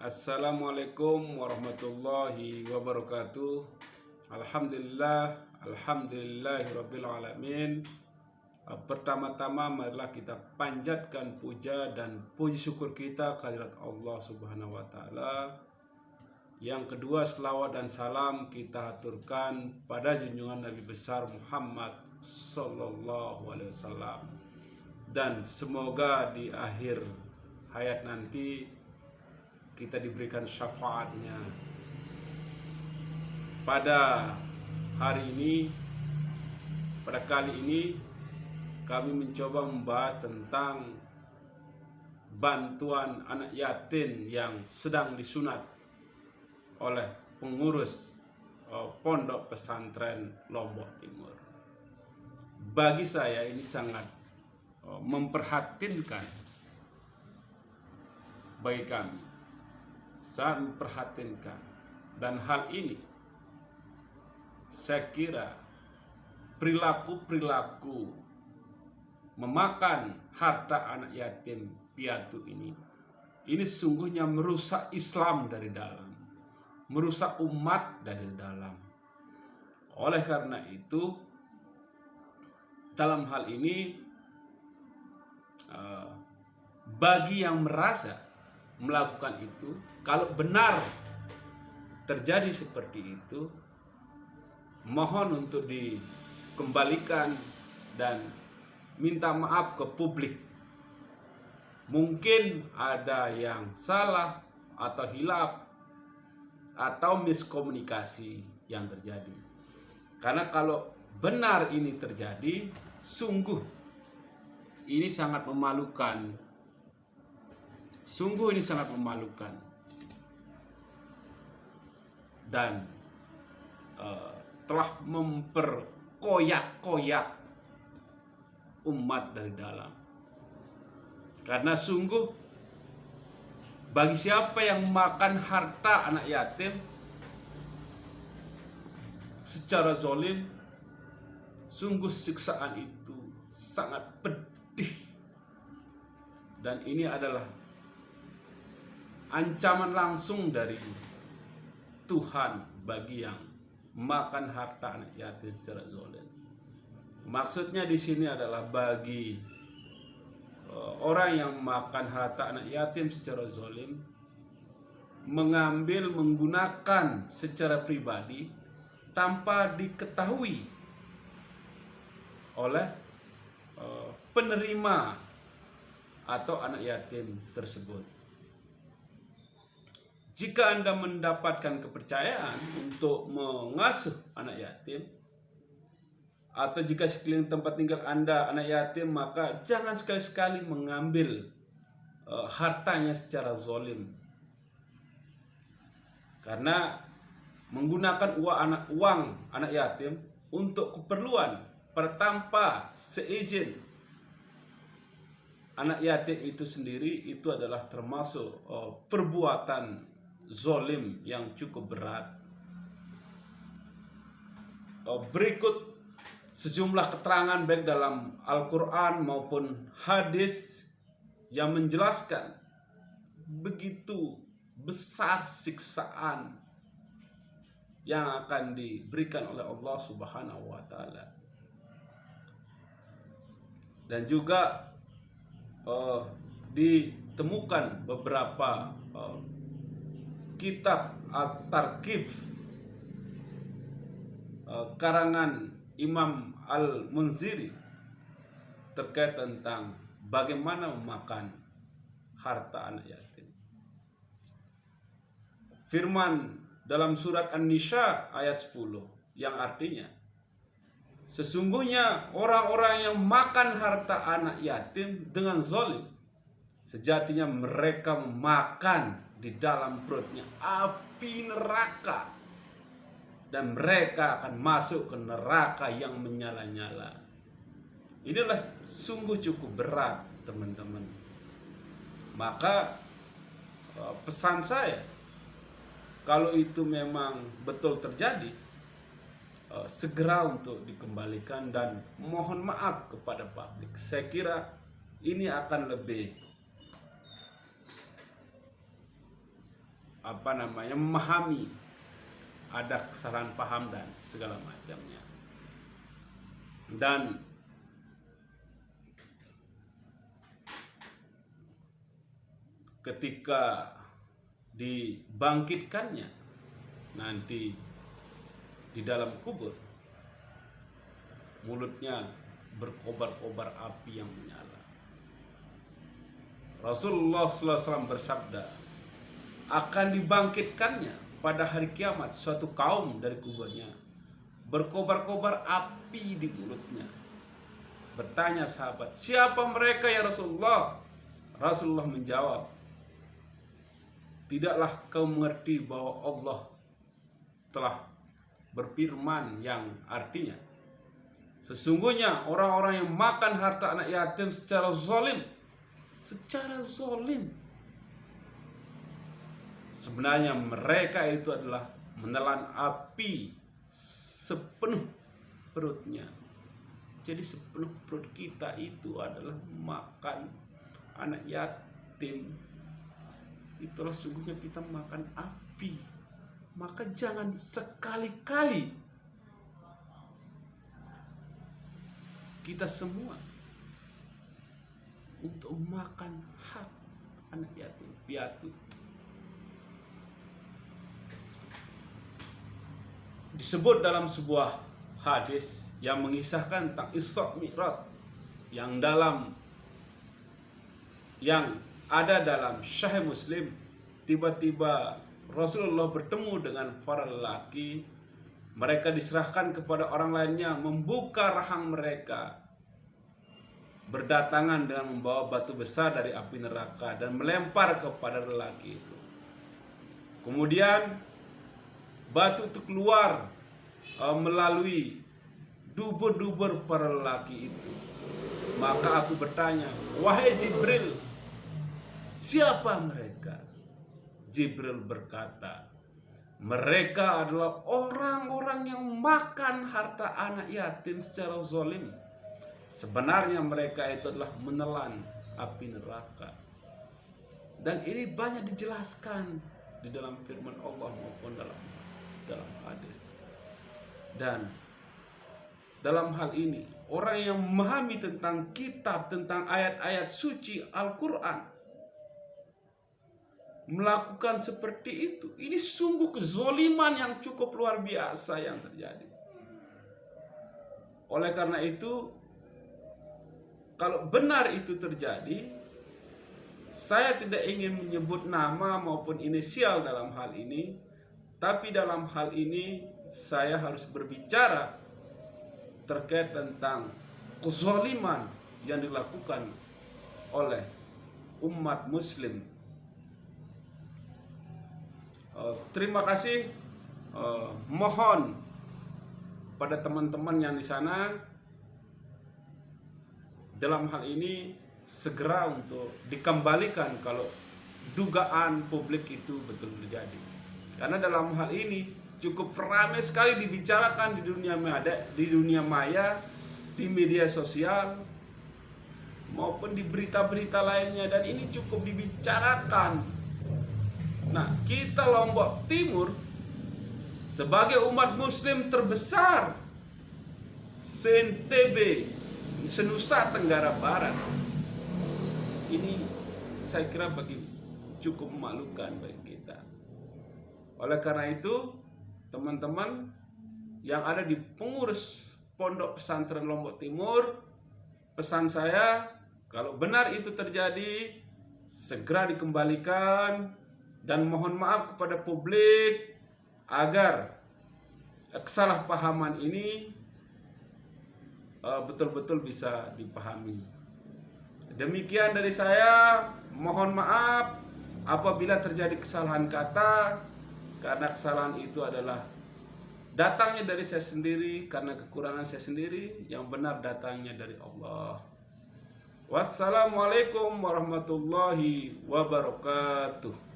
Assalamualaikum warahmatullahi wabarakatuh. Alhamdulillahirabbil alamin. Pertama-tama marilah kita panjatkan puja dan puji syukur kita kehadirat Allah Subhanahu wa taala. Yang kedua, selawat dan salam kita aturkan pada junjungan Nabi besar Muhammad sallallahu alaihi wasallam. Dan semoga di akhir hayat nanti kita diberikan syafaatnya. Pada hari ini, pada kali ini kami mencoba membahas tentang bantuan anak yatim yang sedang disunat oleh pengurus Pondok Pesantren Lombok Timur. Bagi saya ini sangat memprihatinkan bagi kami. Sangat memprihatinkan, dan hal ini saya kira perilaku memakan harta anak yatim piatu ini sungguhnya merusak Islam dari dalam, merusak umat dari dalam. Oleh karena itu, dalam hal ini bagi yang merasa melakukan itu, kalau benar terjadi seperti itu, mohon untuk dikembalikan dan minta maaf ke publik. Mungkin ada yang salah atau hilaf atau miskomunikasi yang terjadi. Karena kalau benar ini terjadi, sungguh ini sangat memalukan. Sungguh ini sangat memalukan dan telah memperkoyak-koyak umat dari dalam. Karena sungguh bagi siapa yang makan harta anak yatim secara zalim, sungguh siksaan itu sangat pedih. Dan ini adalah ancaman langsung dari Tuhan bagi yang makan harta anak yatim secara zalim. Maksudnya di sini adalah bagi orang yang makan harta anak yatim secara zalim, mengambil, menggunakan secara pribadi tanpa diketahui oleh penerima atau anak yatim tersebut. Jika Anda mendapatkan kepercayaan untuk mengasuh anak yatim, atau jika sekeliling tempat tinggal Anda anak yatim, maka jangan sekali-sekali mengambil hartanya secara zalim. Karena menggunakan uang anak yatim untuk keperluan tanpa seizin anak yatim itu sendiri, itu adalah termasuk perbuatan zalim yang cukup berat. Berikut sejumlah keterangan baik dalam Al-Quran maupun hadis yang menjelaskan begitu besar siksaan yang akan diberikan oleh Allah Subhanahu wa taala. Dan juga ditemukan beberapa kitab At-Targhib karangan Imam Al-Munziri terkait tentang bagaimana memakan harta anak yatim. Firman dalam surat An-Nisa ayat 10 yang artinya, sesungguhnya orang-orang yang makan harta anak yatim dengan zalim, sejatinya mereka memakan di dalam perutnya api neraka, dan mereka akan masuk ke neraka yang menyala-nyala. Inilah sungguh cukup berat, teman-teman. Maka pesan saya, kalau itu memang betul terjadi, segera untuk dikembalikan dan mohon maaf kepada publik. Saya kira ini akan lebih memahami ada kesalahan paham dan segala macamnya. Dan ketika dibangkitkannya nanti di dalam kubur, mulutnya berkobar-kobar api yang menyala. Rasulullah SAW bersabda, akan dibangkitkannya pada hari kiamat suatu kaum dari kuburnya, berkobar-kobar api di mulutnya. Bertanya sahabat, siapa mereka ya Rasulullah? Rasulullah menjawab, tidaklah kau mengerti bahwa Allah telah berfirman yang artinya, sesungguhnya orang-orang yang makan harta anak yatim secara zalim, sebenarnya mereka itu adalah menelan api sepenuh perutnya. Jadi sepenuh perut kita itu adalah makan anak yatim. Itulah sungguhnya kita makan api. Maka jangan sekali-kali kita semua untuk makan hak anak yatim piatu. Disebut dalam sebuah hadis yang mengisahkan tentang Isra Mi'raj yang ada dalam Sahih Muslim. Tiba-tiba Rasulullah bertemu dengan para lelaki. Mereka diserahkan kepada orang lainnya, membuka rahang mereka, berdatangan dengan membawa batu besar dari api neraka dan melempar kepada lelaki itu. Kemudian batu itu keluar melalui dubur-dubur para lelaki itu. Maka aku bertanya, wahai Jibril, siapa mereka? Jibril berkata, mereka adalah orang-orang yang makan harta anak yatim secara zalim. Sebenarnya mereka itu adalah menelan api neraka. Dan ini banyak dijelaskan di dalam firman Allah maupun dalam hadis. Dan dalam hal ini, orang yang memahami tentang kitab, tentang ayat-ayat suci Al-Quran, melakukan seperti itu, ini sungguh kezoliman yang cukup luar biasa yang terjadi. Oleh karena itu, kalau benar itu terjadi, saya tidak ingin menyebut nama maupun inisial dalam hal ini, tapi dalam hal ini saya harus berbicara terkait tentang kezaliman yang dilakukan oleh umat muslim. Terima kasih. Mohon pada teman-teman yang di sana dalam hal ini segera untuk dikembalikan kalau dugaan publik itu betul terjadi. Karena dalam hal ini cukup ramai sekali dibicarakan di dunia maya, di media sosial maupun di berita-berita lainnya, dan ini cukup dibicarakan. Nah, kita Lombok Timur sebagai umat muslim terbesar se-NTB, se-Nusa Tenggara Barat, ini saya kira cukup memalukan bagi kita. Oleh karena itu, teman-teman yang ada di pengurus Pondok Pesantren Lombok Timur, pesan saya, kalau benar itu terjadi, segera dikembalikan. Dan mohon maaf kepada publik agar kesalahpahaman ini betul-betul bisa dipahami. Demikian dari saya, mohon maaf apabila terjadi kesalahan kata, karena kesalahan itu adalah datangnya dari saya sendiri, karena kekurangan saya sendiri, yang benar datangnya dari Allah. Wassalamualaikum warahmatullahi wabarakatuh.